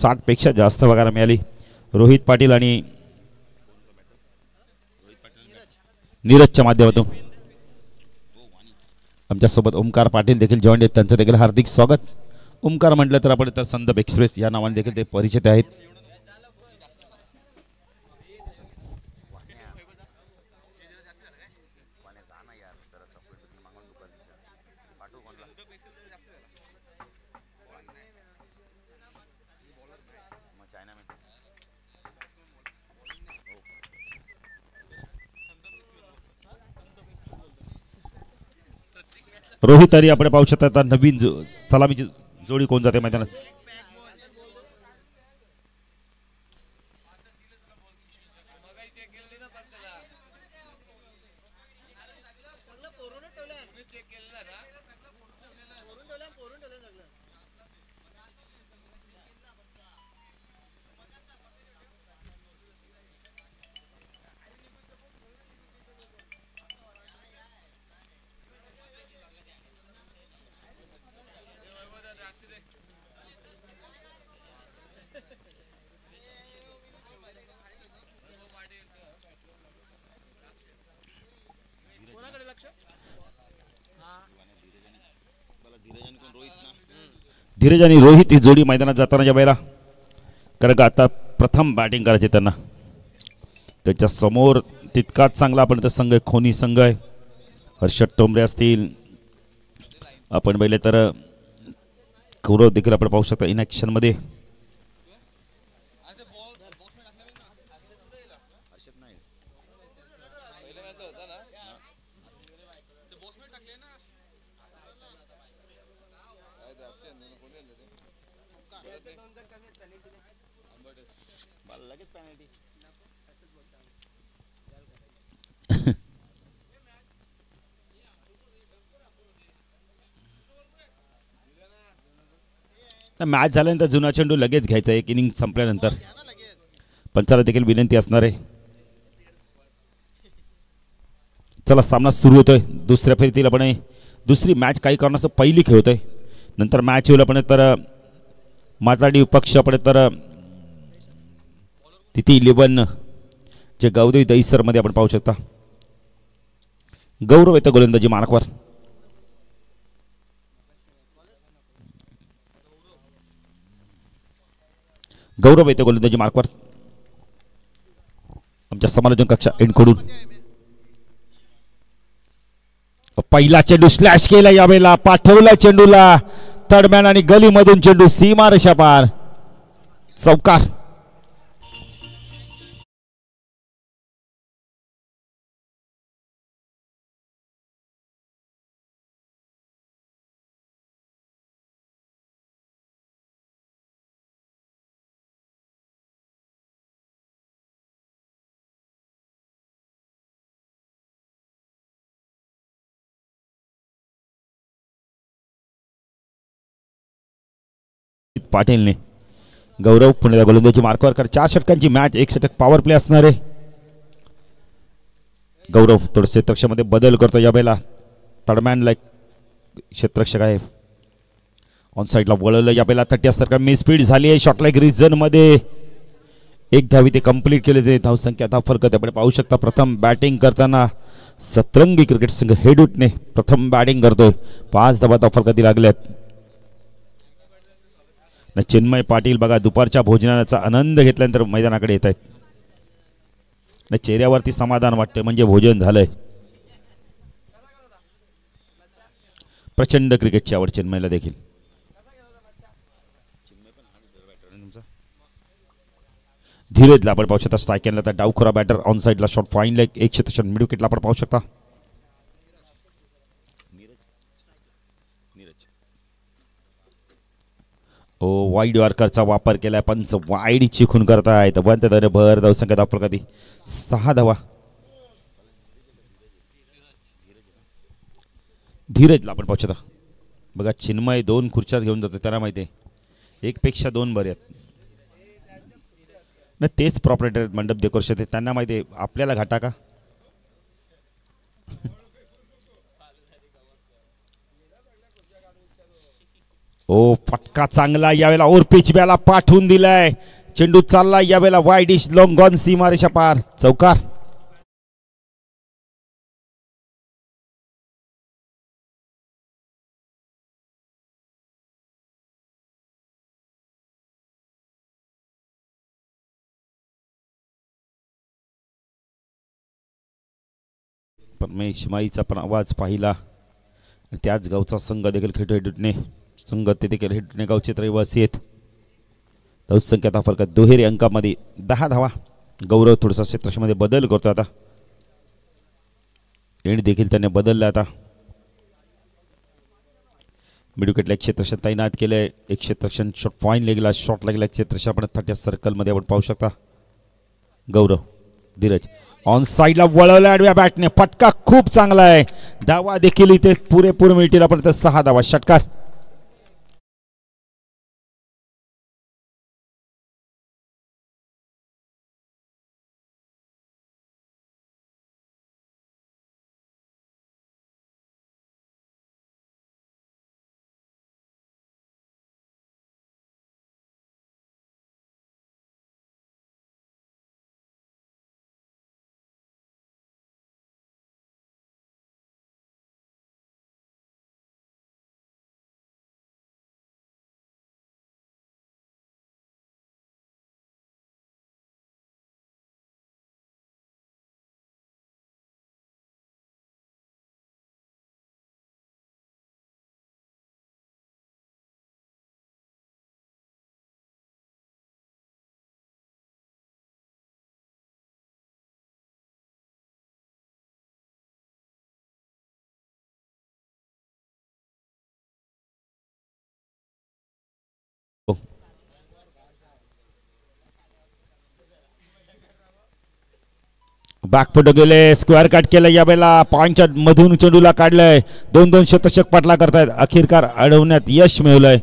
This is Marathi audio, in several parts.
60 पेक्षा जास्त बघायला मिळाली. रोहित पाटील आणि नीरजच्या माध्यमातून आमच्यासोबत ओमकार पाटील देखील जॉईन आहेत. त्यांचं देखील हार्दिक स्वागत. ओमकार म्हटलं तर आपण तर संदप एक्सप्रेस या नावाने देखील ते परिचित आहेत. रोहित आणि आपण पाहू शकता नवीन सलामीची जोडी कोण जाते मैदानात. धीरज आणि रोहित ही जोडी मैदानात जाताना ज्या वेळेला कारण का आता प्रथम बॅटिंग करायचे त्यांना त्याच्या समोर तितकाच चांगला आपण तर संघ खोनी संघ आहे. हर्षद टोंबरे असतील आपण पहिले तर गौरव देखील आपण पाहू शकता इन ॲक्शन मध्ये. मॅच झाल्यानंतर जुना चेंडू लगेच घ्यायचा. एक इनिंग संपल्यानंतर पंचाला देखील विनंती असणार आहे. चला सामना सुरू होतोय. दुसऱ्या फेरीतील आपण दुसरी मॅच काही कारणास्तव पहिली खेळतोय. नंतर मॅच होईल आपण तर माताडी पक्ष आपण तर तिथे 11 जे गौदेवी दहीसर मध्ये आपण पाहू शकता. गौरव येतं गोलंदाजी मार्कवर. गौरव येते गोलंदाजी मार्कवर आमच्या समालोचन कक्षा एंडकडून. पहिला चेंडू स्लॅश केला यावेळेला पाठवला चेंडूला थर्डमॅन आणि गलीमधून चेंडू सीमारेषा पार चौकार. पाटीलने गौरव पुण्याला गोलंदाजी मार्कवर कर. 4 षटकांची मॅच 1 षटक पॉवर प्ले असणार आहे. गौरव थोडं क्षेत्ररक्षणामध्ये बदल करतो यावेळेला. तडमॅनला क्षेत्ररक्षक आहे ऑन साईडला वळवलं यावेळेला. 30 असताना मी स्पीड झाली आहे. शॉट लाईक रिझन मध्ये एक धावी ते कंप्लीट केले. ते धावसंख्या आता फरक आपण पाहू शकता. प्रथम बॅटिंग करताना सतरंगी क्रिकेट संघ हेडूटने प्रथम बॅटिंग करतोय. 5 धावा आता फरकती लागल्यात. चिन्मय पाटील बघा दुपारच्या भोजनाचा आनंद घेतल्यानंतर मैदानाकडे येत आहेत. चेहऱ्यावरती समाधान वाटते म्हणजे भोजन झालंय. प्रचंड क्रिकेटची आवड चिन्मयला देखील. धीरजला आपण पाहू शकता स्ट्राईक केला तर डावखोरा बॅटर ऑन साईडला शॉट फाईन लेग 1 क्षेत्ररक्षण मिड विकेटला आपण पाहू शकता. वाईड यॉर्करचा वापर केलाय. पंच वाईड चिखून करतायत. वंत भर धावसंख्या धावप्रगती 6 धावा. धीरजला आपण पाहू शकता बघा चिन्मय 2 खुर्च्यात घेऊन जातो. त्यांना माहिती आहे 1 पेक्षा 2 बरे आहेत ना. तेच प्रॉपरेटर मंडप डेकोरेशन त्यांना माहिती आहे आपल्याला घाटा का. ओ फटका चांगला यावेळेला ओर पिच बॅला पाठवून दिलाय. चेंडू चालला यावेळेला वाईड इश लॉंग गॉन सीमारेषा पार चौकार. परमेश माईचा पण आवाज पाहिला. त्याच गावचा संघ देखील खेळतोय. संघ ते देखील हेडुटणे गावचे रहिवासी आहेत. धावसंख्या आता फरक दुहेरी अंकामध्ये 10 धावा. गौरव थोडासा क्षेत्रक्षमध्ये बदल करतो आता. एंड देखील त्याने बदलला आता. मिडविकेटला एक क्षेत्रक्षण तैनात केलंय. एक क्षेत्रक्षण शॉट पॉईंट लागला. शॉट लागला क्षेत्रक्षण आपण 30 सर्कलमध्ये आपण पाहू शकता. गौरव धीरज ऑन साईडला वळवला आडव्या बॅटने. फटका खूप चांगला आहे. धावा देखील इथे पुरेपूर मिळतील. आपण 6 धावा. षटकार. बॅकफुट गेले. स्क्वेअर कट केलं यावेळेला. पॉईंटच्या मधून चेंडूला काढलंय. 2-2 शतक पाठला करतायत. अखेरकार अडवण्यात यश मिळवलंय.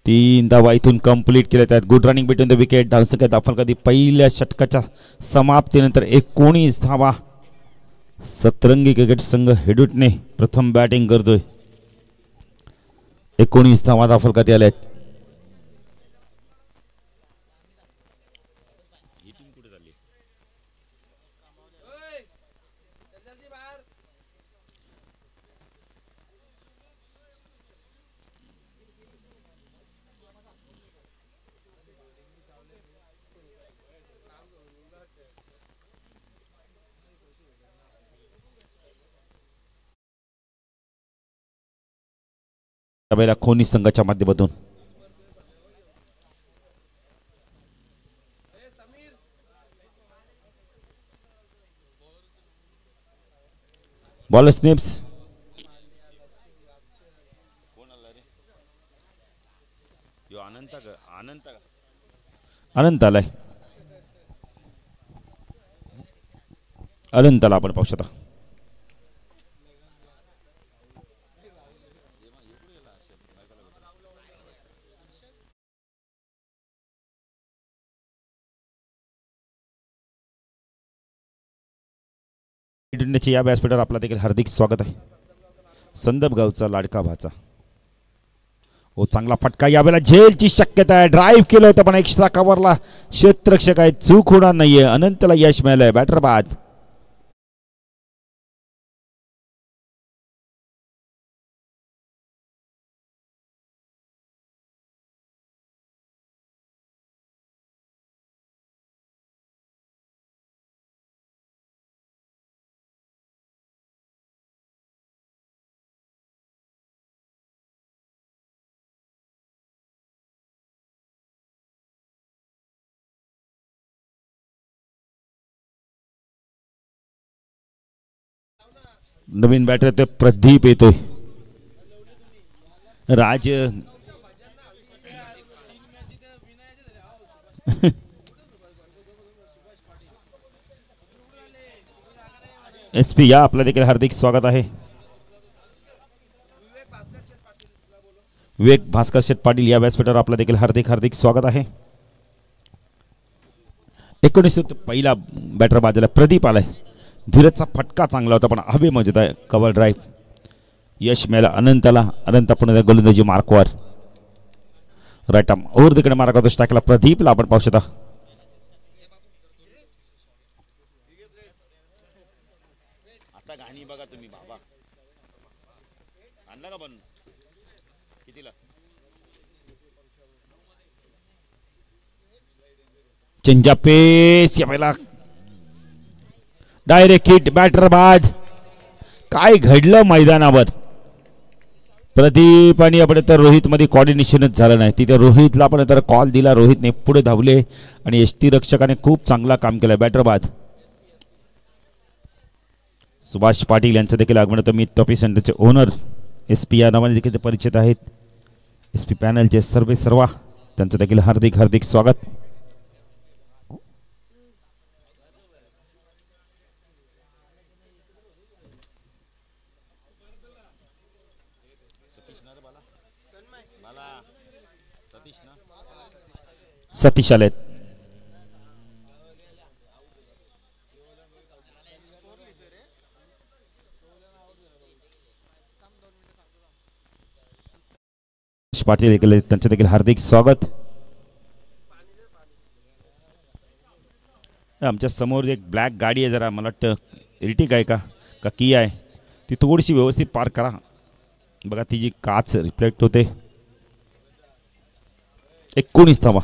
3 धावा इथून कंप्लीट केल्या आहेत. Good running between the wicket. धावसंख्या दाखल कधी पहिल्या षटकाच्या समाप्तीनंतर 19 धावा. सतरंगी क्रिकेट संघ हेडुटणे प्रथम बॅटिंग करतोय. 19 धावा दाखल करण्यात आल्या आहेत. खोनी संघाच्या माध्यमातून बॉल स्निप्स. अनंत आलाय. अनंताला आपण पाहू शकता. या व्यासपीठावर आपला देखील हार्दिक स्वागत आहे. संदप गावचा लाडका भाचा. ओ चांगला फटका यावेळेला झेलची शक्यता आहे. ड्राईव्ह केलं होतं पण एक्स्ट्रा कव्हरला क्षेत्ररक्षक आहे. चूक होणार नाहीये. अनंतला यश मिळालंय. बॅटर बाद. नवीन बॅटर ते प्रदीप येतोय. राज SP या आपलं देखील हार्दिक स्वागत आहे. विवेक भास्कर शेठ पाटील या व्यासपीठावर आपलं देखील हार्दिक हार्दिक स्वागत आहे. 19 पहिला बॅटर बाजूला प्रदीप आलाय. धीरजचा फटका चांगला होता पण हवे मजेत आहे. कव्हर ड्राईव्ह यश मिळालं अनंताला. अनंत पुन्हा गोलंदाजी मार्कवर. राईट आर्म ओव्हर तिकडे मारा करतो टाकला प्रदीपला आपण पाहू शकता. आता गाणी बघा तुम्ही बाबा आणला का बनून कितीला. चेंजा पेस या पहिला डायरेक्ट हिट बॅटर बाद. काय घडलं मैदानावर. प्रदीप आणि आपण तर रोहित मध्ये कॉर्डिनेशनच झालं नाही. तिथे रोहितला आपण तर कॉल दिला. रोहितने पुढे धावले आणि यष्टी रक्षकाने खूप चांगला काम केलं. बॅटर बाद. सुभाष पाटील यांचं देखील आगमन होतं. मी टॉपी सेंटरचे ओनर SP या नावाने देखील परिचित आहेत. SP पॅनलचे सर्व त्यांचं देखील हार्दिक हार्दिक स्वागत. सतीश आलेत. पाटील देखील त्यांचे देखील हार्दिक स्वागत. आमच्या समोर एक ब्लॅक गाडी आहे. जरा मला वाटतं इरिटिक आहे का की आहे ती थोडीशी व्यवस्थित पार्क करा. बघा ती जी काच रिफ्लेक्ट होते. 19 थांबा.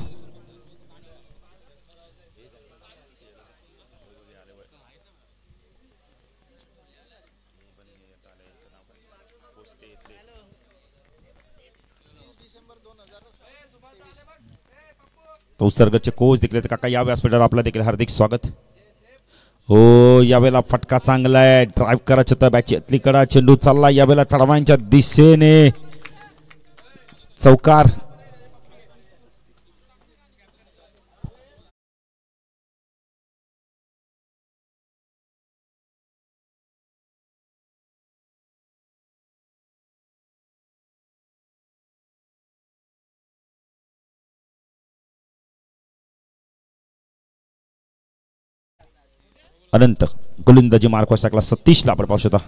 उत्सर्गचे कोच देखील काका या व्यासपीठावर आपला देखील हार्दिक स्वागत. हो यावेळेला फटका चांगला आहे. ड्राईव्ह करायचं होतं बॅटची अतलीकडा. चेंडू चालला यावेळेला तडवांच्या दिशेने. चौकार. अनंत गोलंदाजी मार्कवर टाकला. सतीशला आपण पाहू शकता.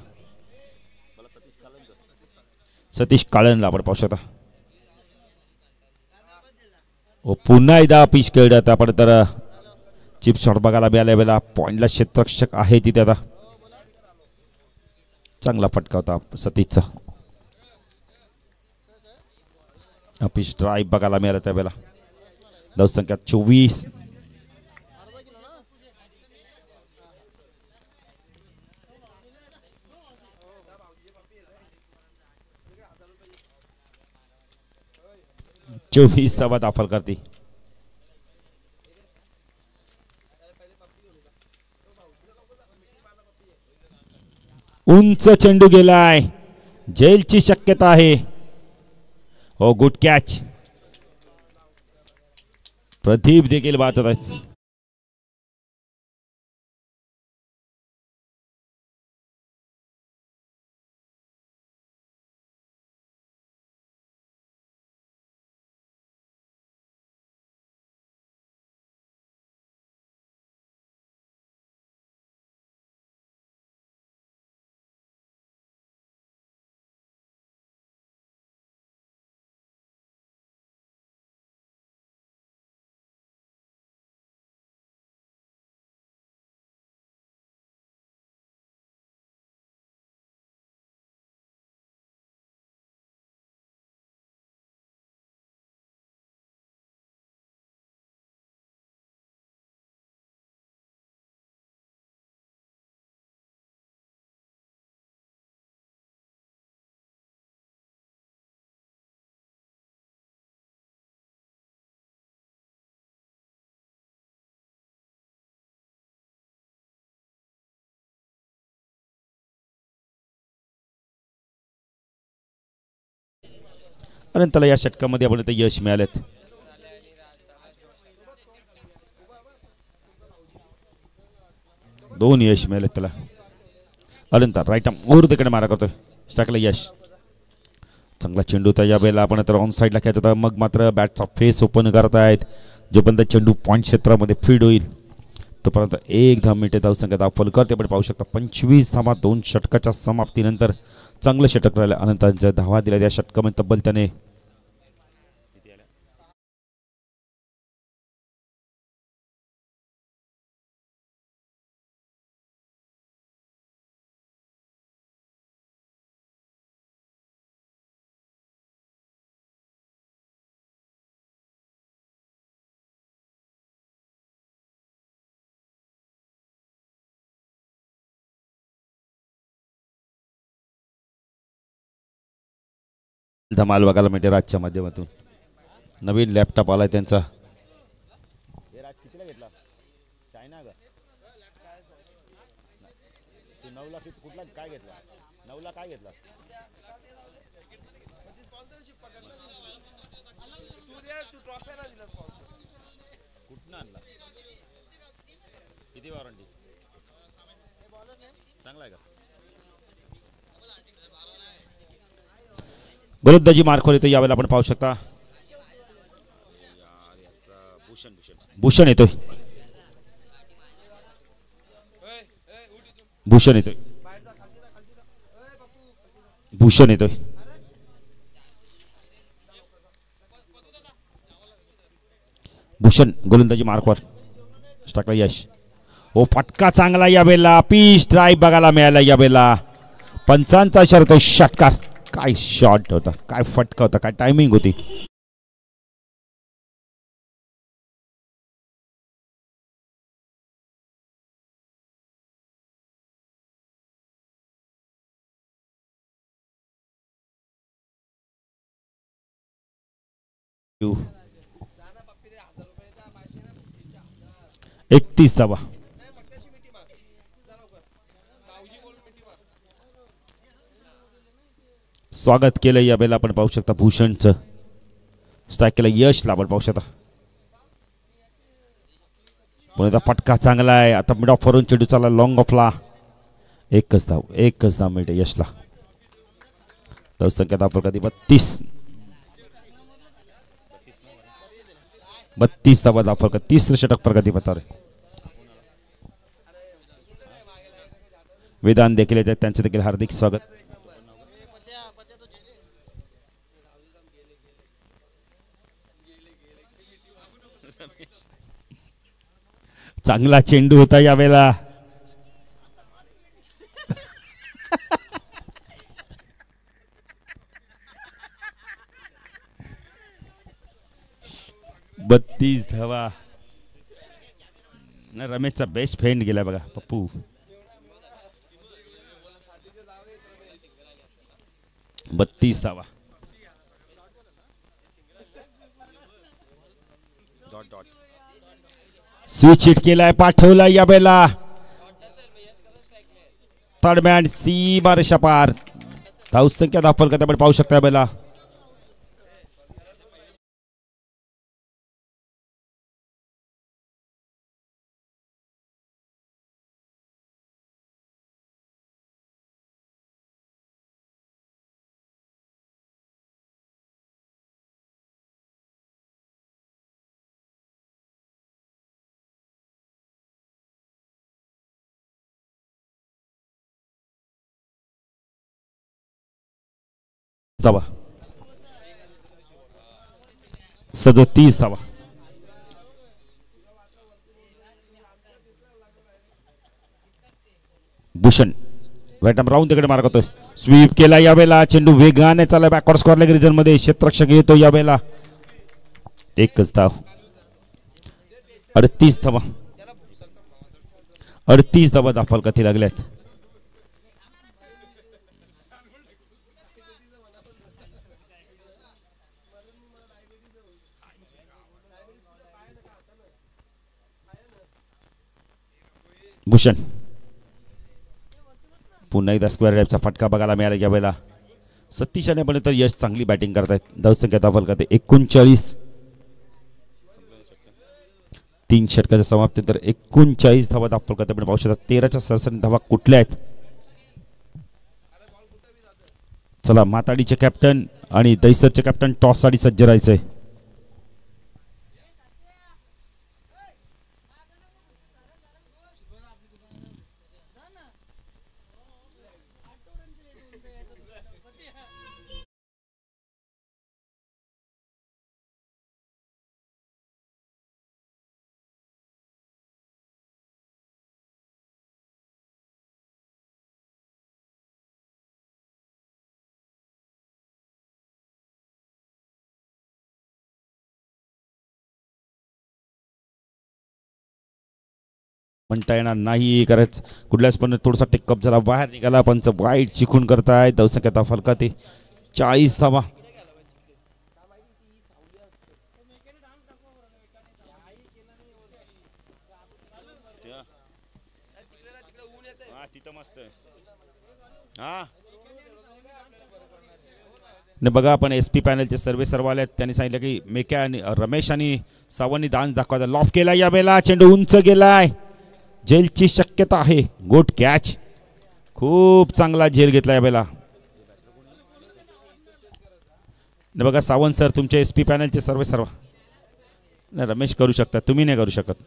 सतीश काळनला आपण पाहू शकता. पुन्हा एकदा पिच खेळत आपण तर चिप शॉट बघायला मिळाल्या वेळेला. पॉइंटला क्षेत्ररक्षक आहे तिथे. आता चांगला फटका होता सतीशचा. पिच ड्राईव्ह बघायला मिळाला त्यावेळेला. धावसंख्या 24. धावा दाखल करते. उंच चेंडू गेलाय. जेलची शक्यता आहे. हो गुड कॅच. प्रदीप देखील बाद होत आहेत. अनंतला या षटकामध्ये आपण इथे यश मिळालेत. दोन यश मिळालेत त्याला. अनंत राईट आर्म ओव्हर तिकडे मारा करतोय. टाकलं यश. चांगला चेंडू होता या वेळेला. आपण तर ऑन साईडला खेळत होता. मग मात्र बॅटचा फेस ओपन करतायत. जोपर्यंत चेंडू पॉईंट क्षेत्रामध्ये फीड होईल तोपर्यंत 1 धाव मिनिटे धावसंख्या दाखल करते. पण पाहू शकता 25 धावा 2 षटकाच्या समाप्तीनंतर चांगलं षटक राहिलं. अनंतांच्या धावा दिल्या त्या षटकामध्ये तब्बल त्याने धमाल बघायला मिळते राजच्या माध्यमातून. नवीन लॅपटॉप आलाय त्यांचा. राज कितीला घेतला? चायना का? 9 लाख कुठला काय घेतला? 9 लाख काय घेतला? कुठनं आणला? किती वॉरंटी? चांगला आहे का? गोलंदाजी मार्कवर येतो यावेळेला आपण पाहू शकता. भूषण येतोय. भूषण येतोय. भूषण येतोय. भूषण गोलंदाजी मार्कवर टाकला यश. ओ फटका चांगला यावेळेला. पीच ड्राईव्ह बघायला मिळाला यावेळेला. पंचांचा शर्त षटकार. काय शॉट होता, काय फटका होता, काय टायमिंग होती. Q 31 धावा. स्वागत केलं या बेला आपण पाहू शकता भूषणचं. स्ट्राईक केलं यशला आपण पाहू शकता. पुन्हा फटका चांगला आहे. आता मिड ऑफ वरून चेंडू चालला लॉंग ऑफला. एकच धाव मिळते यशला. संख्या धाव कधी 32 धावा धाव फरक. तिसरं षटक प्रगती पथावर. वेदांत देखील येतात, त्यांचे देखील हार्दिक स्वागत. चांगला चेंडू होता यावेळेला. बत्तीस धावा. रमेशचा बेस्ट फ्रेंड गेला बघा पप्पू. बत्तीस धावा. स्विच हिट केलाय, पाठवला या बेला. थर्ड मॅन सीमा रेषा पार. धावसंख्या दाखल करता आपण पाहू शकता या बेला. धावा 37 धावा. भूषण राईट आर्म राऊंड तिकडे मार्ग करतोय. स्वीप केला यावेळेला. चेंडू वेगाने चालला बॅकवर्ड स्कॉर लेग रिजन मध्ये. क्षेत्ररक्षक येतो यावेळेला. एकच धाव. 38 धावा. 38 धावा दाखल कथी लागल्यात. भूषण पुन्हा एकदा स्क्वेअर रॅपचा फटका बघायला मिळाला यावेळेला. सतीशाने पण तर यश चांगली बॅटिंग करतायत. धावसंख्या दाखल करते 39. 3 षटकाच्या समाप्तीनंतर 39 धावा दाखल करते आपण पाहू शकता. 13च्या सरासरी धावा कुठल्या आहेत. चला माताडीचे कॅप्टन आणि दैसरचे कॅप्टन टॉस साठी सज्ज राहायचंय. म्हणता येणार नाही. खरंच कुठल्याच पण थोडासा टेकअप झाला, बाहेर निघाला. पंच वाईट चिकून करताय. धावसंख्या फलकात 40 धावा. बघा आपण SP पॅनलचे सर्व आले. त्यांनी सांगितलं की मेक्या आणि रमेश आणि सावंतनी डान्स दाखवायचा. लॉफ केला या वेळेला. चेंडू उंच गेलाय. झेलची शक्यता आहे. Good catch. खूप चांगला झेल घेतला या वेळेला. बघा सावंत सर तुमचे SP पॅनलचे सर्व नाही रमेश करू शकता, तुम्ही नाही करू शकत.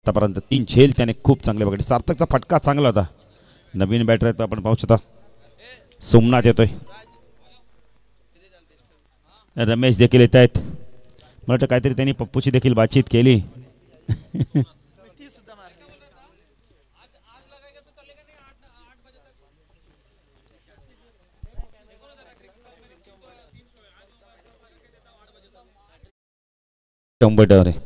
आतापर्यंत 3 झेल त्याने खूप चांगले बघितले. सार्थकचा फटका चांगला होता. नवीन बॅटर आहे, आपण पाहू शकता. सोमनाथ येतोय. रमेश देखील येत आहेत. मला वाटतं काहीतरी त्यांनी पप्पूची देखील बातचीत केली. कंबटर आहे.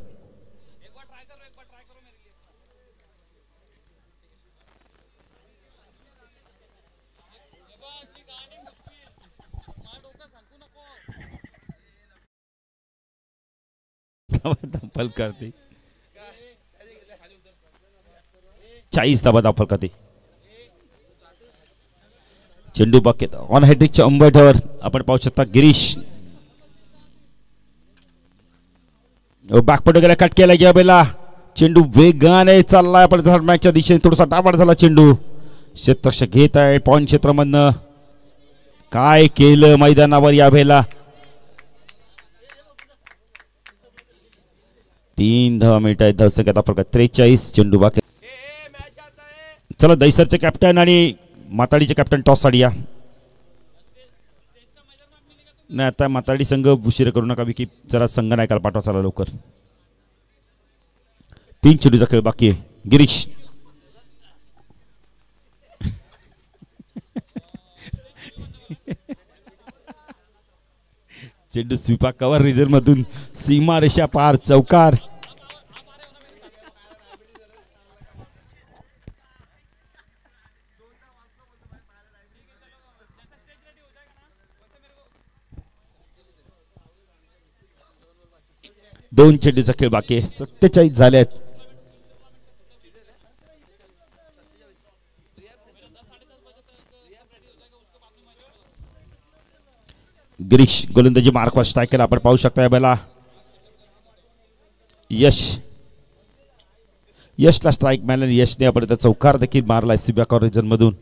दाखल करते 40 धावा दाखल करते. चेंडू बाकेत ऑन हॅट्रिकच्या अंबेठवर आपण पाहू शकता. गिरीश बॅकपट वगैरे कट केला गया बेला. चेंडू वेगाने चाललाय पण धर्माच्या दिशेने थोडासा डाबाड झाला. चेंडू क्षेत्ररक्षक घेत आहे पॉइंट क्षेत्रामधनं. काय केलं मैदानावर या भेला. 3 धावा मिळत आहेत. धावसंख्या फरक 43. चेंडू बाकी. चला दैसरचे कॅप्टन आणि माताडीचे कॅप्टन टॉस साठी या. नाही आता माताडी संघ उशीर करू नका की जरा संघ नाही काल पाठवा. चला लवकर. 3 चेंडूचा खेळ बाकी आहे. गिरीश चेंडू स्वीपा कव्हर रिझन मधून सीमा रेषा पार. चौकार. दोन चेंडूचा खेळ बाकी आहे. 47 झाले आहेत. गिरीश गोलंदाजी मार्कवर स्ट्राईक केला आपण पाहू शकता. या बेला यशला स्ट्राईक मिळाला. यशने आपण चौकार देखील मारलाय सीबॅक रिजन मधून.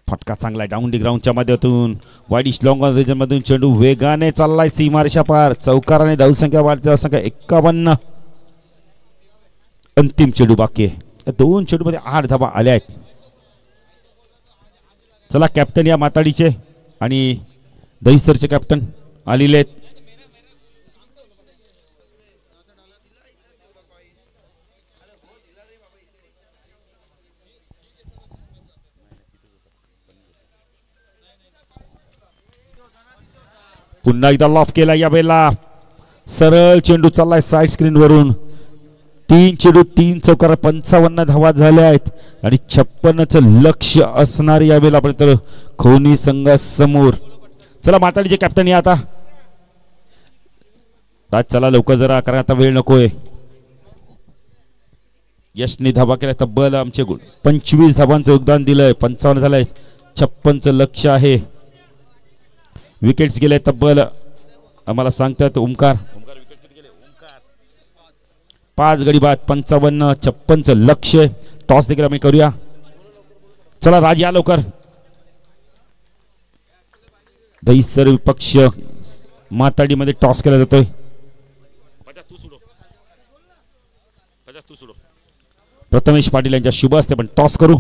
फटका चांगला आहे डाऊन डी ग्राउंडच्या माध्यमातून. वाईडिश लॉंग ऑन रिजन मधून चेंडू वेगाने चाललाय सीमारेषा पार. चौकाराने धावसंख्या वाढते. धावसंख्या 51. अंतिम चेंडू बाकी आहे. 2 चेंडू मध्ये 8 धावा आल्या आहेत. चला कॅप्टन या माताडीचे आणि दहिसरचे कॅप्टन आलेले आहेत. पुन्हा एकदा लॉफ केला या वेळेला. सरळ चेंडू चाललाय साइड स्क्रीन वरून. 3 चेंडू 3 चौकार 55 धावा झाल्या आहेत आणि 56च लक्ष असणार या वेळेला आपण तर खोनी संघासमोर. चला माताडीचे कॅप्टन या आता. राज चला लवकर जरा, कारण आता वेळ नकोय. यशने धावा केल्या तब्बल आमचे 25 धावांचं योगदान दिलंय. 55 झालंय. 56चं लक्ष आहे. विकेट्स गेले तब्बल आम्हाला सांगतात ओमकार. 5 गडी बाद. 55 56चं लक्ष. टॉस देखील आम्ही करूया. चला राज या लवकर. दहिसर विपक्ष माताडीमध्ये टॉस केला जातोय. प्रथमेश पाटील यांच्या शुभ असते पण टॉस करू.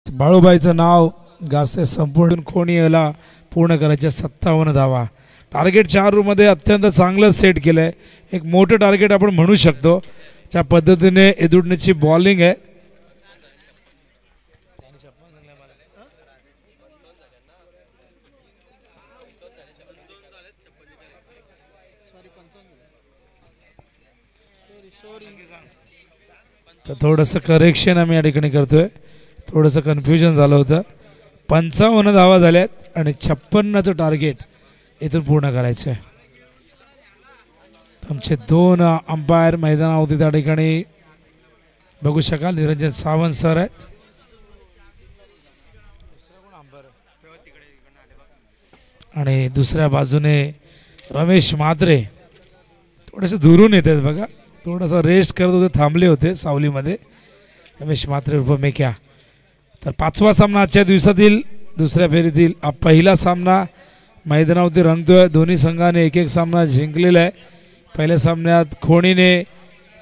बाळूबाईचं नाव गाजते संपूर्ण कोणी याला पूर्ण करायचे 57 धावा. टार्गेट 4 मध्ये अत्यंत चांगलं सेट केलंय. एक मोठं टार्गेट आपण म्हणू शकतो. ज्या पद्धतीने एदुडनेची बॉलिंग आहे. तर थोडंसं करेक्शन आम्ही या ठिकाणी करतोय. थोडंसं कन्फ्युजन झालं होतं. 55 धावा झाल्यात आणि 56चं टार्गेट इथून पूर्ण करायचं आहे. आमचे 2 अंपायर मैदानावरती त्या ठिकाणी बघू शकाल. निरंजन सावंत सर आहेत. आणि दुसऱ्या बाजूने रमेश म्हात्रे थोडेसे दुरून येत आहेत बघा. थोडासा रेस्ट करत होते, थांबले होते सावलीमध्ये. रमेश म्हात्रे उर्फ मेक्या. तर 5वा सामना आजच्या दिवसातील दुसऱ्या फेरीतील पहिला सामना मैदानावरती रंगतोय. दोन्ही संघाने एक सामना जिंकलेला आहे. पहिल्या सामन्यात खोणीने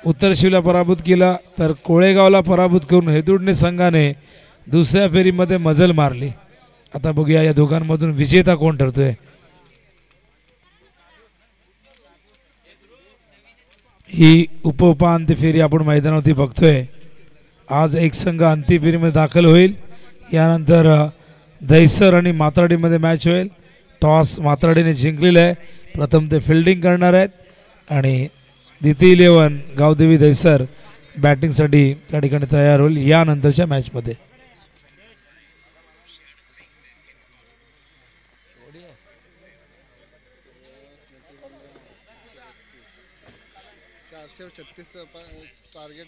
उत्तरशिवला पराभूत केला, तर कोळेगावला पराभूत करून हेदुडणे संघाने दुसऱ्या फेरीमध्ये मजल मारली. आता बघूया या दोघांमधून विजेता कोण ठरतोय. ही उपउपांत्य फेरी आपण मैदानावरती बघतोय. आज एक संघ अंतिम फेरीमध्ये दाखल होईल. यानंतर दहिसर आणि मात्राडीमध्ये मॅच होईल. टॉस मात्राडीने जिंकलेला आहे. प्रथम ते फिल्डिंग करणार आहेत आणि द्वितीय 11 गावदेवी दहिसर बॅटिंगसाठी त्या ठिकाणी तयार होईल यानंतरच्या मॅचमध्ये.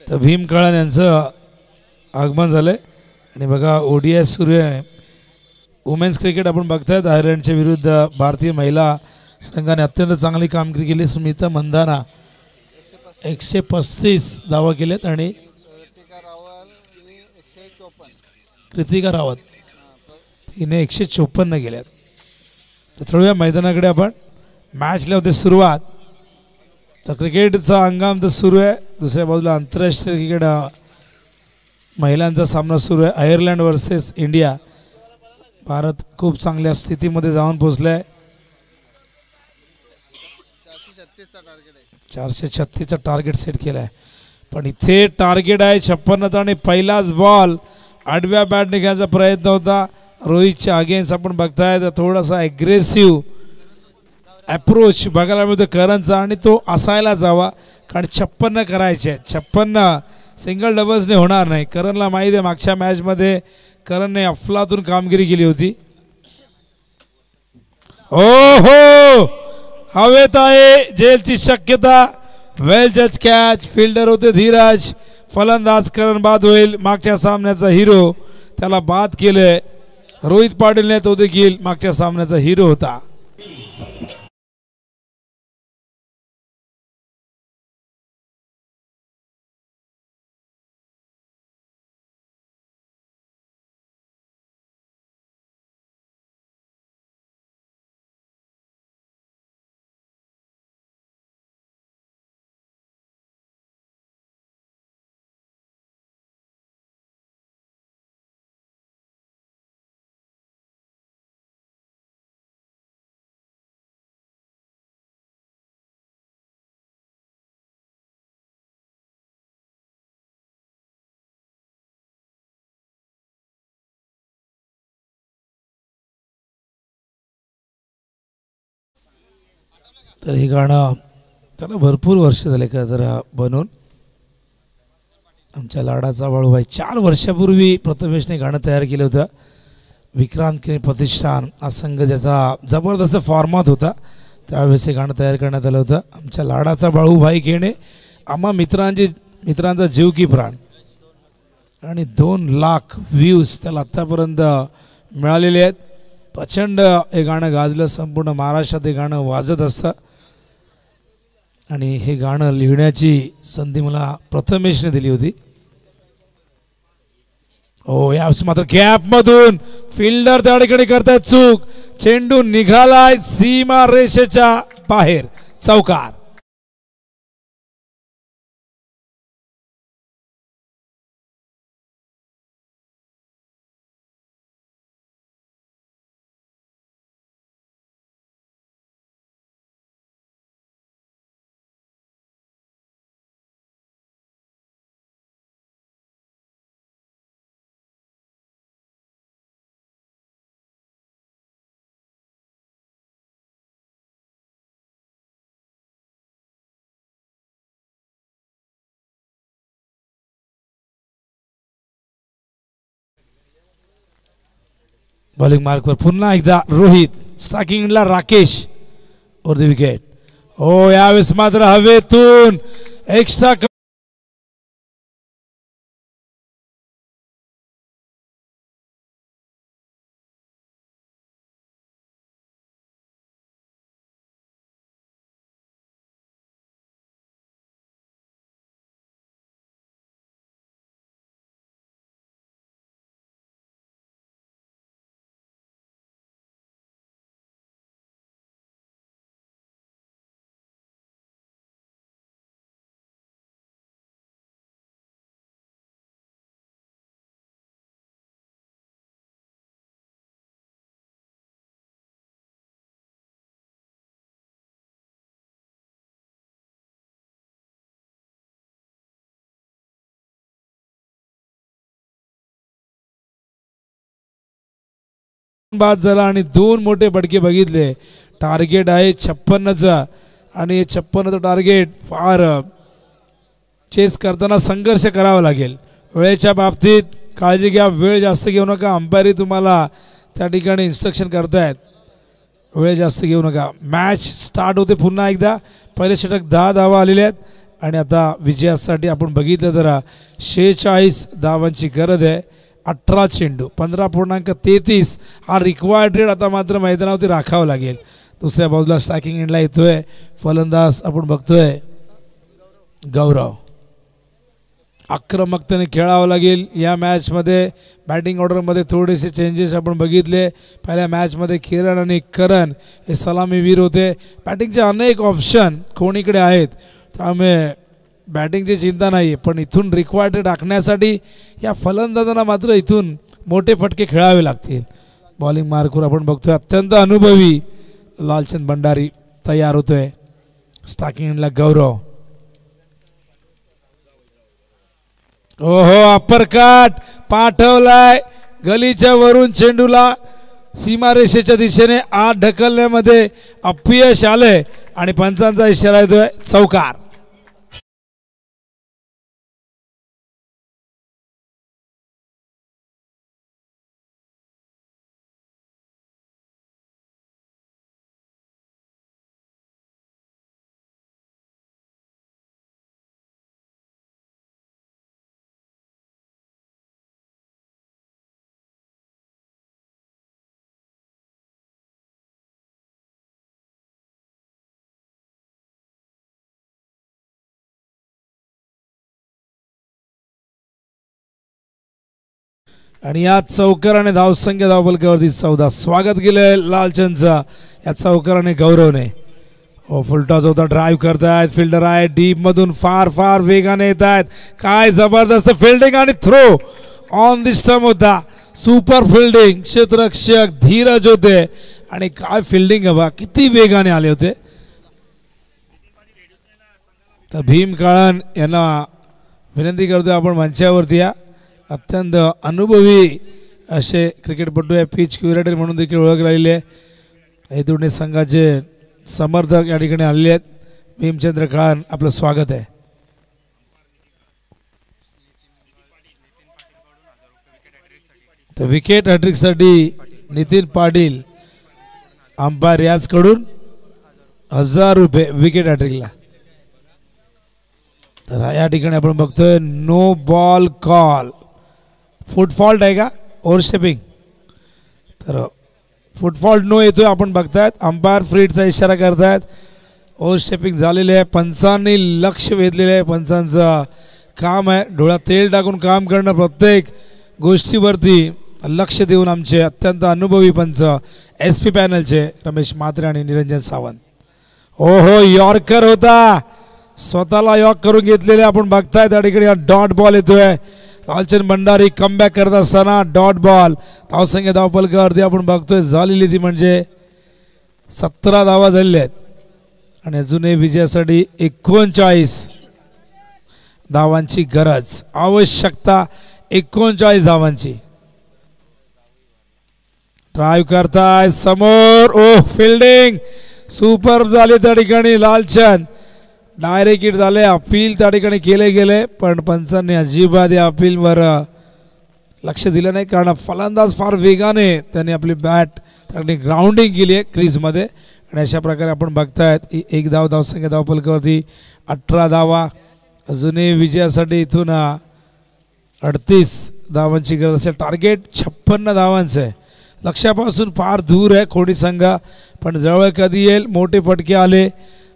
तर भीम कळण यांचं आगमन झालंय आणि बघा ODI सुरू आहे. वुमेन्स क्रिकेट आपण बघतायत. आयर्लंडच्या विरुद्ध भारतीय महिला संघाने अत्यंत चांगली कामगिरी केली. स्मिता मंदाना 135 धावा केल्यात आणि कृतिका रावत हिने 154 केल्यात. तर चढूया मैदानाकडे आपण. मॅचला होते सुरुवात. तर क्रिकेटचा हंगाम तर सुरू आहे. दुसऱ्या बाजूला आंतरराष्ट्रीय क्रिकेट महिलांचा सामना सुरू आहे. Ireland versus India. भारत खूप चांगल्या स्थितीमध्ये जाऊन पोहोचलाय. 436चा टार्गेट सेट केलाय. पण इथे टार्गेट आहे 56 आणि पहिलाच बॉल आडव्या बॅटने घ्यायचा प्रयत्न होता रोहितच्या अगेन्स्ट. आपण बघताय तर थोडासा ॲग्रेसिव्ह अप्रोच बघायला मिळतो करणचा आणि तो असायला जावा, कारण 56 करायचे. 56 सिंगल डबल्सने होणार नाही. करणला माहिती आहे मागच्या मॅचमध्ये करणने अफलातून कामगिरी केली होती. हो हवेत आहे जेलची शक्यता. वेल जज कॅच. फिल्डर होते धीरज, फलंदाज करण बाद होईल. मागच्या सामन्याचा हिरो त्याला बाद केले. रोहित पाटीलने तो देखील मागच्या सामन्याचा हिरो होता. तर हे गाणं त्याला भरपूर वर्ष झाले का जरा बनवून. आमच्या लाडाचा बाळूभाई 4 वर्षापूर्वी प्रथमेशने गाणं तयार केलं होतं. विक्रांत के प्रतिष्ठान हा संघ ज्याचा जबरदस्त फॉर्मात होता त्यावेळेस हे गाणं तयार करण्यात आलं होतं. आमच्या लाडाचा बाळूभाई खेणे आम्हा मित्रांचा जीव की प्राण. आणि 2 लाख व्ह्यूज त्याला आत्तापर्यंत मिळालेले आहेत. प्रचंड हे गाणं गाजलं. संपूर्ण महाराष्ट्रात हे गाणं वाजत असतं. आणि हे गाणं लिहिण्याची संधी मला प्रथमेशने दिली होती. हो, यावेळेस मात्र गॅप मधून फिल्डर त्या ठिकाणी करतायत चूक. चेंडू निघालाय सीमा रेषेच्या बाहेर. चौकार. बॉलिंग मार्कवर पुन्हा एकदा रोहित. स्ट्रायकिंगला राकेश और द विकेट. हो, यावेळेस मात्र हवेतून एक्स्ट्रा बाद झाला आणि 2 मोठे फटके बघितले. टार्गेट आहे 56चा आणि 56चं टार्गेट फार चेस करताना संघर्ष करावा लागेल. वेळेच्या बाबतीत काळजी घ्या. वेळ जास्त घेऊ नका. अंपायरही तुम्हाला त्या ठिकाणी इन्स्ट्रक्शन करतायत. वेळ जास्त घेऊ नका. मॅच स्टार्ट होते पुन्हा एकदा. पहिले षटक 10 धावा आलेल्या आहेत आणि आता विजयासाठी आपण बघितलं तर 46 धावांची गरज आहे. 18 चेंडू 15.33 हा रिक्वायर्ड रेट आता मात्र मैदानावरती राखावा लागेल. दुसऱ्या बाजूला स्ट्रायकिंग एंडला येतोय फलंदाज आपण बघतोय गौरव. आक्रमकतेने खेळावं लागेल या मॅचमध्ये. बॅटिंग ऑर्डरमध्ये थोडेसे चेंजेस आपण बघितले. पहिल्या मॅचमध्ये किरण आणि करण हे सलामीवीर होते. बॅटिंगचे अनेक ऑप्शन कोणीकडे आहेत त्यामुळे बॅटिंगची चिंता नाही. पण इथून रिक्वायर्ड टाकण्यासाठी या फलंदाजांना मात्र इथून मोठे फटके खेळावे लागतील. बॉलिंग मार्कवर आपण बघतोय अत्यंत अनुभवी लालचंद भंडारी तयार होतोय. स्ट्रायकिंगला गौरव. ओहो, अप्परकट पाठवलाय गलीच्या वरून. चेंडूला सीमारेषेच्या दिशेने आत ढकलण्यामध्ये अपयश आलंय आणि पंचांचा इशारा येतोय चौकार. आणि या चौकाराने धावसंख्या धावफलकावरती 14. स्वागत केलंय लालचंदचा या चौकाराने गौरवने. फुलटॉस होता, ड्राईव्ह करतायत, फिल्डर आहे डीप मधून फार फार वेगाने येत आहेत. काय जबरदस्त फिल्डिंग आणि थ्रो ऑन दी स्टंप होता. सुपर फिल्डिंग, क्षेत्ररक्षक धीरज होते आणि काय फिल्डिंग हवा, किती वेगाने आले होते. तर भीम काळन यांना विनंती करतोय आपण मंचावरती या. अत्यंत अनुभवी असे क्रिकेटपटू आहे, पिच क्युरेटर म्हणून देखील ओळख राहिली आहे. हे दोन्ही संघाचे समर्थक या ठिकाणी आलेले आहेत. भीमचंद्र काळन आपलं स्वागत आहे. तर विकेट हॅट्रिकसाठी नितीन पाटील अंपायर याचकडून 1000 रुपये विकेट हॅट्रिकला. तर या ठिकाणी आपण बघतोय no ball call. Foot fault आहे का, ओव्हरस्टेपिंग. तर फुट फॉल्ट नो येतोय आपण बघतायत. अंपायर फ्रीडचा इशारा करतायत. ओव्हरस्टेपिंग झालेले आहे. पंचांनी लक्ष वेधलेलं आहे. पंचांचं काम आहे डोळ्यात तेल टाकून काम करणं, प्रत्येक गोष्टीवरती लक्ष देऊन आमचे अत्यंत अनुभवी पंच SP पॅनलचे रमेश म्हात्रे आणि निरंजन सावंत. हो यॉर्कर होता, स्वतःला यॉर्क करून घेतलेले आपण बघताय. त्या ठिकाणी डॉट बॉल येतोय. लालचंद भंडारी कमबॅक करत असताना डॉट बॉल. धावसंख्या धावफलकावरती आपण बघतोय झालेली ती म्हणजे 17 धावा झालेल्या आहेत आणि अजूनही विजयासाठी 39 धावांची गरज, आवश्यकता 39 धावांची. ड्राईव्ह करताय समोर, फिल्डिंग सुपर झाली त्या ठिकाणी. लालचंद डायरेक्ट हिट झाले. अपील त्या ठिकाणी केले गेले पण पंचांनी अजिबात या अपीलवर लक्ष दिलं नाही, कारण फलंदाज फार वेगाने त्यांनी आपली बॅट त्या ठिकाणी ग्राउंडिंग केली आहे क्रीजमध्ये. आणि अशा प्रकारे आपण बघतायत एक धावसंख्या धावफलकावरती 18 धावा. अजूनही विजयासाठी इथून 38 धावांची गरज असेल. टार्गेट 56 धावांचं आहे. लक्ष्यापासून फार दूर आहे खोडी संघ, पण जवळ कधी येईल. मोठे फटके आले,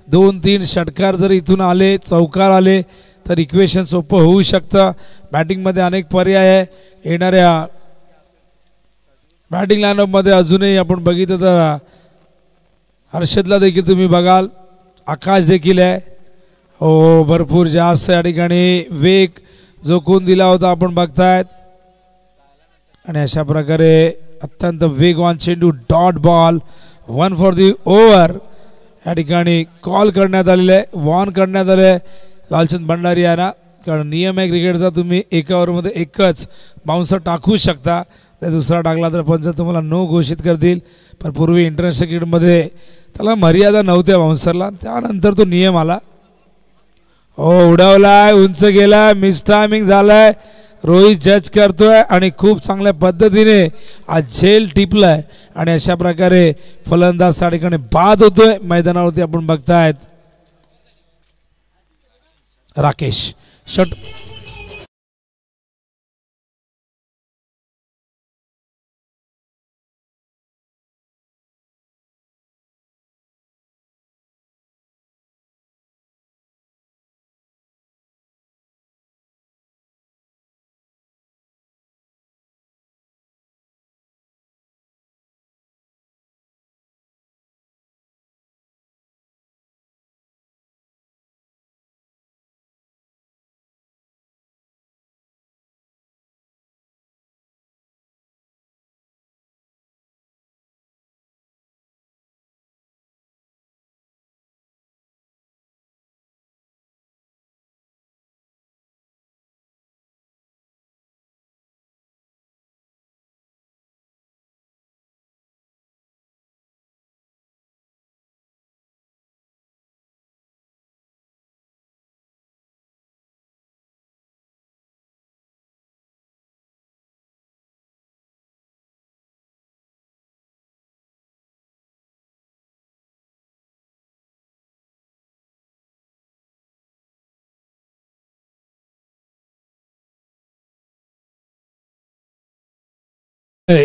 2-3 षटकार जर इथून आले, चौकार आले तर इक्वेशन सोपं होऊ शकतं. बॅटिंगमध्ये अनेक पर्याय आहे. येणाऱ्या बॅटिंग लाईनअपमध्ये अजूनही आपण बघितलं तर हर्षदला देखील तुम्ही बघाल, आकाश देखील आहे. भरपूर जास्त या ठिकाणी वेग जोखून दिला होता आपण बघतायत. आणि अशा प्रकारे अत्यंत वेगवान चेंडू, dot ball, 1 for the over या ठिकाणी कॉल करण्यात आलेलं आहे, वॉर्न करण्यात आले आहे लालचंद भंडारी यांना. कारण नियम आहे क्रिकेटचा, तुम्ही एका ओव्हरमध्ये एकच बाउन्सर टाकू शकता. ते दुसरा टाकला तर पंच तुम्हाला नो घोषित करतील. पण पूर्वी इंटरनॅशनल क्रिकेटमध्ये त्याला मर्यादा नव्हत्या बाउन्सरला, त्यानंतर तो नियम आला. उडवलाय, उंच गेलाय, मिस टायमिंग झालाय. रोहित जज करतोय आणि खूप चांगल्या पद्धतीने आज झेल टिपलाय आणि अशा प्रकारे फलंदाज त्या ठिकाणी बाद होतोय. मैदानावरती आपण बघतायत राकेश षट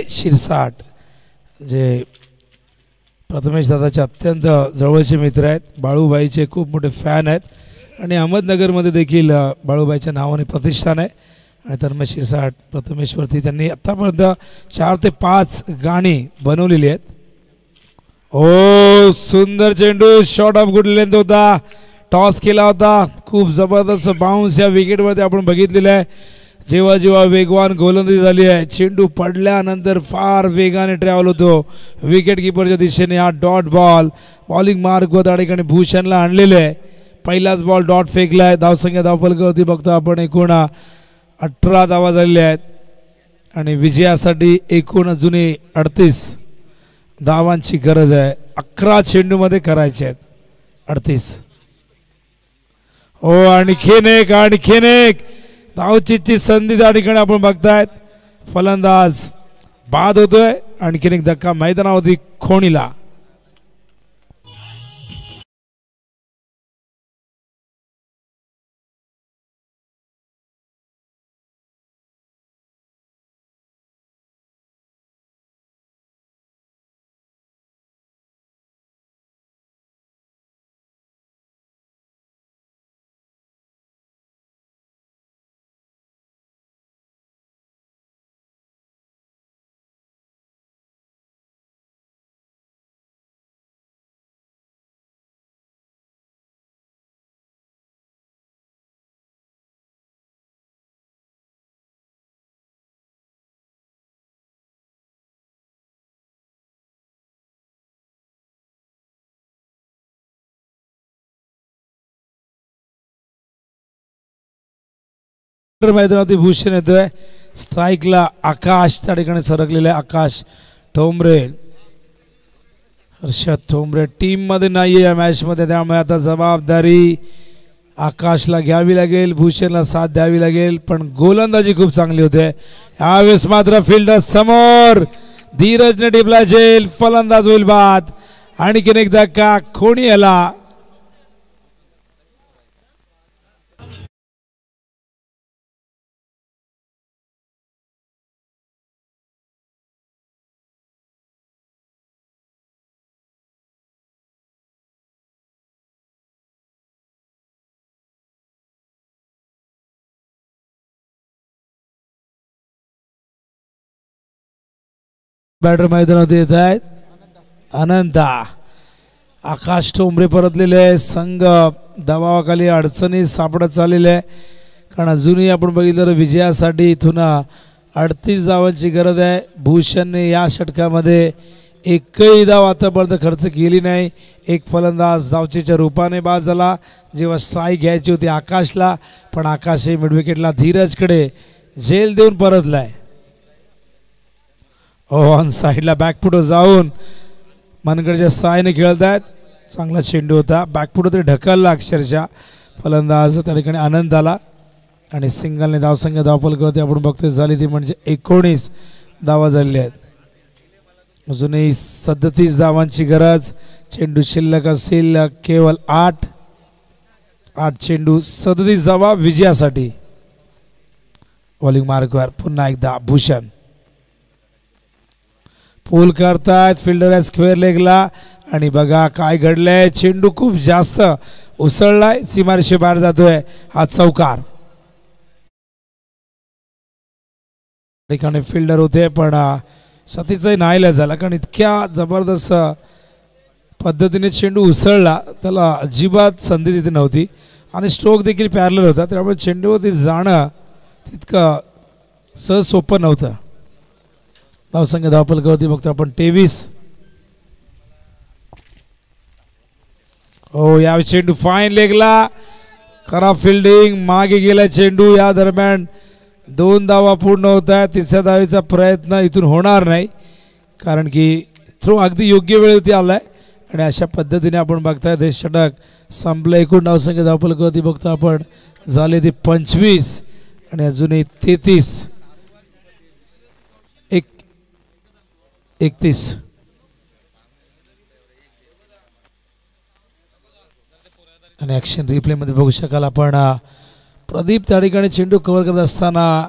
शिरसाट जे प्रथमेश दादाचे अत्यंत जवळचे मित्र आहेत, बाळूबाईचे खूप मोठे फॅन आहेत आणि अहमदनगरमध्ये देखील बाळूबाईच्या नावाने प्रतिष्ठान आहे. आणि धर्मेश शिरसाट प्रथमेशवरती त्यांनी आतापर्यंत 4 ते 5 गाणी बनवलेली आहेत. ओ सुंदर चेंडू, शॉट ऑफ गुड लेंथ होता, टॉस केला होता, खूप जबरदस्त बाउन्स या विकेटवरती आपण बघितलेला आहे. जेव्हा जेव्हा वेगवान गोलंदाजी झाली आहे, चेंडू पडल्यानंतर फार वेगाने ट्रॅव्हल होतो विकेट किपरच्या दिशेने. हा डॉट बॉल बॉलिंग मार्क व त्या ठिकाणी भूषणला आणलेले आहे. पहिलाच बॉल डॉट फेकलाय. धावसंख्या धावफलकावरती बघतो आपण एकूण 18 धावा झालेल्या आहेत आणि विजयासाठी एकूण अजूनही 38 धावांची गरज आहे. 11 चेंडूमध्ये करायचे आहेत 38. हो आणखीन एक धावचीची संधी त्या ठिकाणी आपण बघतायत. फलंदाज बाद होतोय. आणखीन एक धक्का मैदानावरती खोणीला. मैदानावरती भूषण येतोय. स्ट्राईकला आकाश त्या ठिकाणी सरकलेले आहे. आकाश ठोंबरे, हर्षद ठोंबरे टीम मध्ये नाहीये या मॅच मध्ये, त्यामुळे आता जबाबदारी आकाशला घ्यावी लागेल, भूषणला साथ द्यावी लागेल. पण गोलंदाजी खूप चांगली होते यावेळेस. मात्र फिल्डर समोर, धीरजने टिपला झेल, फलंदाज होईल बाद. आणखीन एक धक्का खोणी याला. बॅटर मैदानात येत आहेत अनंता. आकाश ठोंबरे परतलेले, संघ दबावाखाली अडचणी सापडत चाललेले आहे. कारण अजूनही आपण बघितलं तर विजयासाठी इथून 38 धावांची गरज आहे. भूषणने या षटकामध्ये एकही धाव आतापर्यंत खर्च केली नाही. एक फलंदाज धावचीच्या रूपाने बाद झाला जेव्हा स्ट्राईक घ्यायची होती आकाशला, पण आकाश हे मिड विकेटला धीरजकडे झेल देऊन परतलाय. ऑन साईडला बॅकफुटवर जाऊन मनगडच्या सायने खेळत आहेत. चांगला चेंडू होता, बॅकफुट तरी ढकलला अक्षरशः. फलंदाज त्या ठिकाणी आनंद आला आणि सिंगलने धावसंख्या धावफलकावरती आपण बघतोय झाली ती म्हणजे 19 धावा झालेल्या आहेत. अजूनही 37 धावांची गरज. चेंडू शिल्लक असेल केवळ 8 चेंडू 37 धावा विजयासाठी. बॉलिंग मार्कवर पुन्हा एकदा भूषण पूल करतायत. फिल्डर आहे स्क्वेअर लेगला आणि बघा काय घडलंय. चेंडू खूप जास्त उसळलाय, सीमारेषे बाहेर जातोय. हा चौकार. ठिकाणी फिल्डर होते पण सतीचाही नाईलाज झाला, कारण इतक्या जबरदस्त पद्धतीने चेंडू उसळला, त्याला अजिबात संधी तिथे नव्हती आणि स्ट्रोक देखील पॅरलर होता, त्यामुळे चेंडूवरती जाणं तितकं सहज सोपं नव्हतं. धावसंख्या धावफलकावरती बघतो आपण 23. हो या चेंडू फाईन लेगला, खराब फिल्डिंग, मागे गेला चेंडू. या दरम्यान 2 धावा पूर्ण होत आहेत. तिसऱ्या धावेचा प्रयत्न इथून होणार नाही, कारण की थ्रो अगदी योग्य वेळेवरती आलाय आणि अशा पद्धतीने आपण बघताय हे षटक संपलं. एकूण धावसंख्या धावफलकावरती बघतो आपण झाले ते 25 आणि अजूनही 33. 31. आणि ॲक्शन रिप्लेमध्ये बघू शकाल आपण प्रदीप त्या ठिकाणी चेंडू कव्हर करत असताना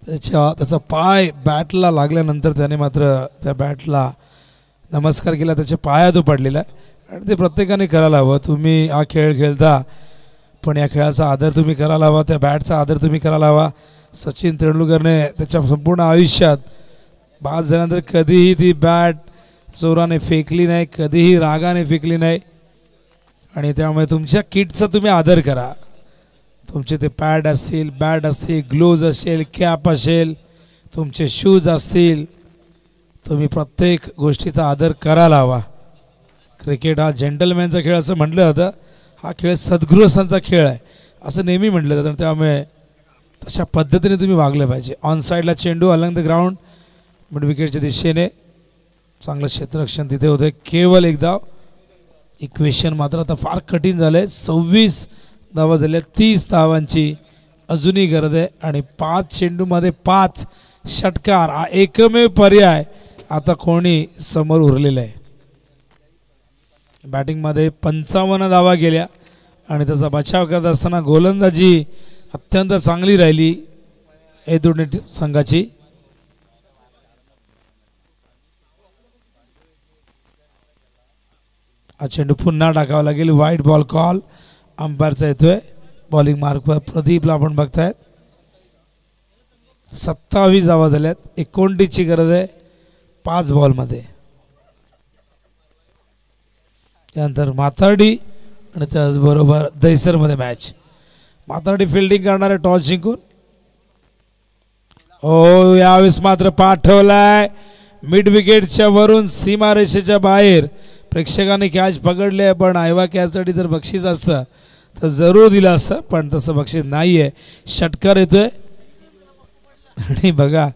त्याचा पाय बॅटला लागल्यानंतर त्याने मात्र त्या बॅटला नमस्कार केला, त्याच्या पाया तो पडलेला आहे. आणि ते प्रत्येकाने करायला हवं. तुम्ही हा खेळ खेळता पण या खेळाचा आदर तुम्ही करायला हवा, त्या बॅटचा आदर तुम्ही करायला हवा. सचिन तेंडुलकरने त्याच्या संपूर्ण आयुष्यात 5 जणांतर कधीही ती बॅट जोराने फेकली नाही, कधीही रागाने फेकली नाही. आणि त्यामुळे तुमच्या किटचा तुम्ही आदर करा. तुमचे ते पॅड असतील, बॅट असतील, ग्लोव्ज असेल, कॅप असेल, तुमचे शूज असतील, तुम्ही प्रत्येक गोष्टीचा आदर करायला हवा. क्रिकेट हा जेंटलमॅनचा खेळ असं म्हटलं जातं. हा खेळ सद्गृहस्थांचा खेळ आहे असं नेहमी म्हटलं जातं. त्यामुळे तशा पद्धतीने तुम्ही वागलं पाहिजे. ऑन साईडला चेंडू अलंग द ग्राउंड मिड विकेटच्या दिशेने. चांगलं क्षेत्ररक्षण तिथे होतं. केवळ एक धाव. इक्वेशन मात्र आता फार कठीण झालं आहे. 26 धावा झाल्या. 30 धावांची अजूनही गरज आहे. आणि 5 चेंडूमध्ये 5 षटकार हा एकमेव पर्याय आता कोणी समोर उरलेला आहे. बॅटिंगमध्ये 55 धावा गेल्या आणि त्याचा बचाव करत असताना गोलंदाजी अत्यंत चांगली राहिली एदुर्णे संघाची. हा चेंडू पुन्हा टाकावा लागेल. वाईट बॉल कॉल अंपायरचा येतोय. बॉलिंग मार्कवर प्रदीपला आपण बघतायत. 27 धावा झाल्यात. 29ची गरज आहे 5 बॉलमध्ये. त्यानंतर माथाडी आणि त्याचबरोबर दैसरमध्ये मॅच. माथाडी फिल्डिंग करणारे टॉस जिंकून. हो यावेळेस मात्र पाठवलाय मिड विकेटच्या वरून सीमारेषेच्या बाहेर. प्रेक्षकांनी कॅच पकडले पण आयवा कॅचसाठी जर बक्षीस असतं तर जरूर दिलं असतं पण तसं बक्षीस नाही आहे. षटकार येतोय आणि बघा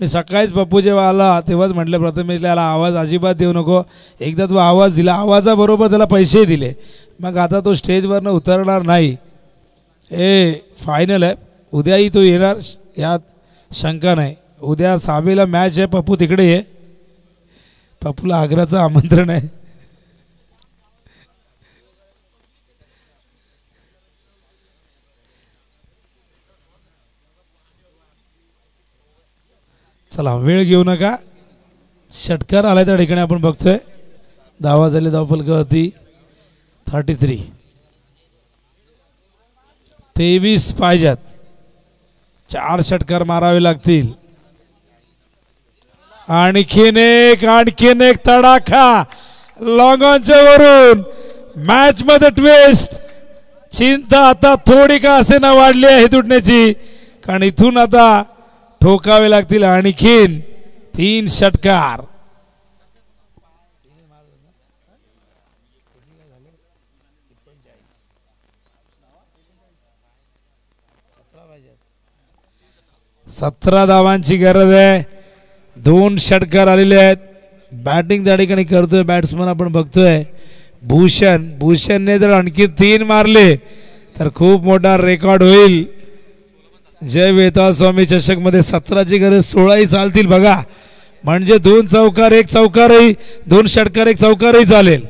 मी सकाळीच पप्पू जेव्हा आला तेव्हाच म्हटलं प्रथमेशला याला आवाज अजिबात देऊ नको. एकदा तो आवाज दिला, आवाजाबरोबर त्याला पैसे दिले. मग आता तो स्टेजवरनं उतरणार नाही. हे फायनल आहे. उद्याही तो येणार यात शंका नाही. उद्या साबेला मॅच आहे. पप्पू तिकडे ये. पप्पूला आग्राचं आमंत्रण आहे. चला वेळ घेऊ नका. षटकार आलाय त्या ठिकाणी आपण बघतोय. धावा झाली धावफलकावरती 33. 23 पाहिजेत. 4 षटकार मारावे लागतील. आणखीन एक तडाखा लॉंग ऑनच्या वरून. मॅच मध्ये ट्विस्ट. चिंता आता थोडी का असे ना वाढली आहे तुटण्याची कारण इथून आता ठोकावे लागतील आणखीन 3 षटकार. सतरा धावांची गरज आहे. 2 षटकार आलेले आहेत. बॅटिंग त्या ठिकाणी करतोय बॅट्समन आपण बघतोय भूषणने जर आणखी 3 मारले तर खूप मोठा रेकॉर्ड होईल. जय वेताळ स्वामी चषक मध्ये 17ची गरज 16ही चालतील बघा. म्हणजे 2 चौकार 1 चौकारही 2 षटकार 1 चौकारही चालेल.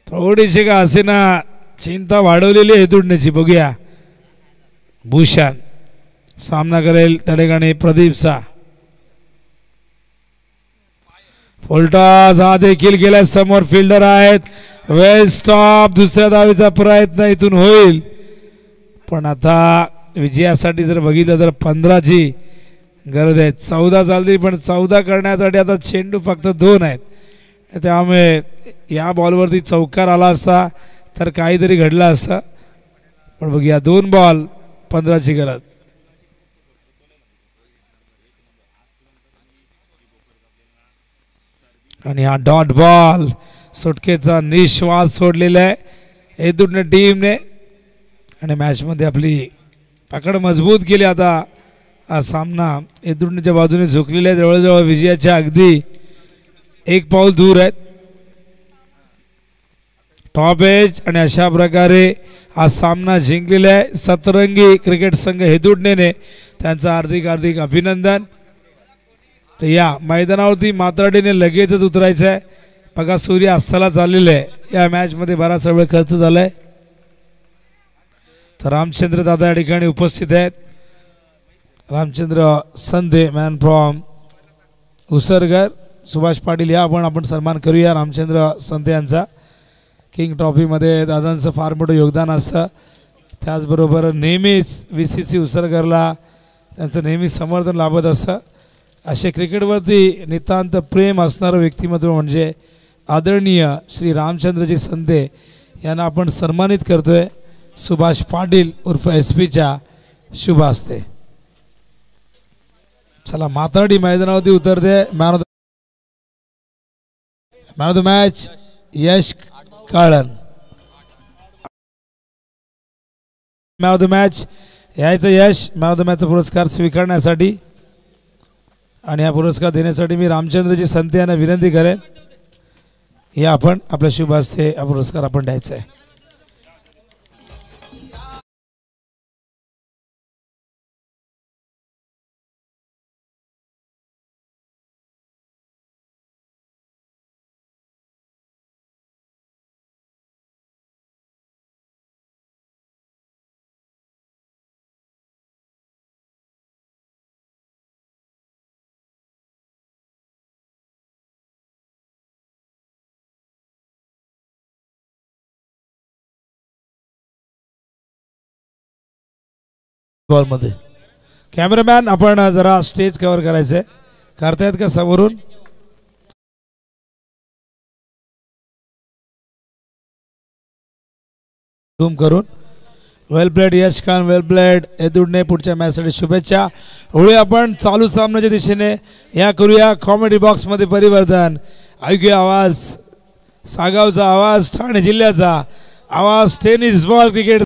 थोडीशी का असे ना चिंता वाढवलेली आहे तुडण्याची. बघूया भूषण सामना करेल त्या ठिकाणी प्रदीपचा. फुलटॉस हा देखील गेल्या समोर फिल्डर आहेत. वेल स्टॉप. दुसऱ्या धावेचा प्रयत्न इथून होईल पण आता विजयासाठी जर बघितलं तर 15ची गरज आहे. 14 चालतील पण 14 करण्यासाठी आता चेंडू फक्त 2 आहेत. त्यामुळे या बॉलवरती चौकार आला असता तर काहीतरी घडलं असतं पण बघूया 2 बॉल 15ची गरज. आणि हा डॉट बॉल सुटकेचा निश्वास सोडलेला आहे एदुर्णे टीमने आणि मॅच मध्ये आपली पकड मजबूत केली. आता हा सामना एदुर्णेच्या बाजूने झुकलेला आहे. जवळजवळ विजयाच्या अगदी 1 पाऊल दूर आहेत. टॉप एज आणि अशा प्रकारे हा सामना जिंकलेला आहे. सतरंगी क्रिकेट संघ एदुर्णेने त्यांचं हार्दिक अभिनंदन. तर या मैदानावरती मात्राडीने लगेचच उतरायचं आहे. बघा सूर्य अस्ताला चाललेलं आहे. या मॅच मध्ये बराचसा वेळ खर्च झालाय. तर रामचंद्र दादा या ठिकाणी उपस्थित आहेत. Ramchandra Sandhe man from Usargar. सुभाष पाटील या आपण सन्मान करूया रामचंद्र संधे यांचा. किंग ट्रॉफीमध्ये दादांचं फार मोठं योगदान असतं. त्याचबरोबर नेहमीच VCC उसरकरला त्यांचं नेहमी समर्थन लाभत असतं. असे क्रिकेटवरती नितांत प्रेम असणारं व्यक्तिमत्व म्हणजे आदरणीय श्री रामचंद्रजी संते यांना आपण सन्मानित करतोय. सुभाष पाटील उर्फ SP च्या शुभ हस्ते. चला माथाडी मैदानावरती उतरते man of the match Yash Kalan. Man of the match यायचं यश मॅन ऑफ द मॅचचा पुरस्कार स्वीकारण्यासाठी आणि हा पुरस्कार देण्यासाठी मी रामचंद्रजी संते यांना विनंती करेन. हे आपण आपल्या शुभ हस्ते हा पुरस्कार आपण द्यायचा आहे. बॉलमध्ये कॅमेरामॅन आपण जरा स्टेज कव्हर करायचंय. करतायत का समोरून? झूम करून. वेल प्लेड यश खान, वेल प्लेड एदुडने. पुढच्या मॅचसाठी शुभेच्छा. होळी आपण चालू सामन्याच्या दिशेने या करूया. कॉमेडी बॉक्स मध्ये परिवर्तन. ऐकूया आवाज, सागावचा आवाज, ठाणे जिल्ह्याचा आवाज. Tennis ball cricket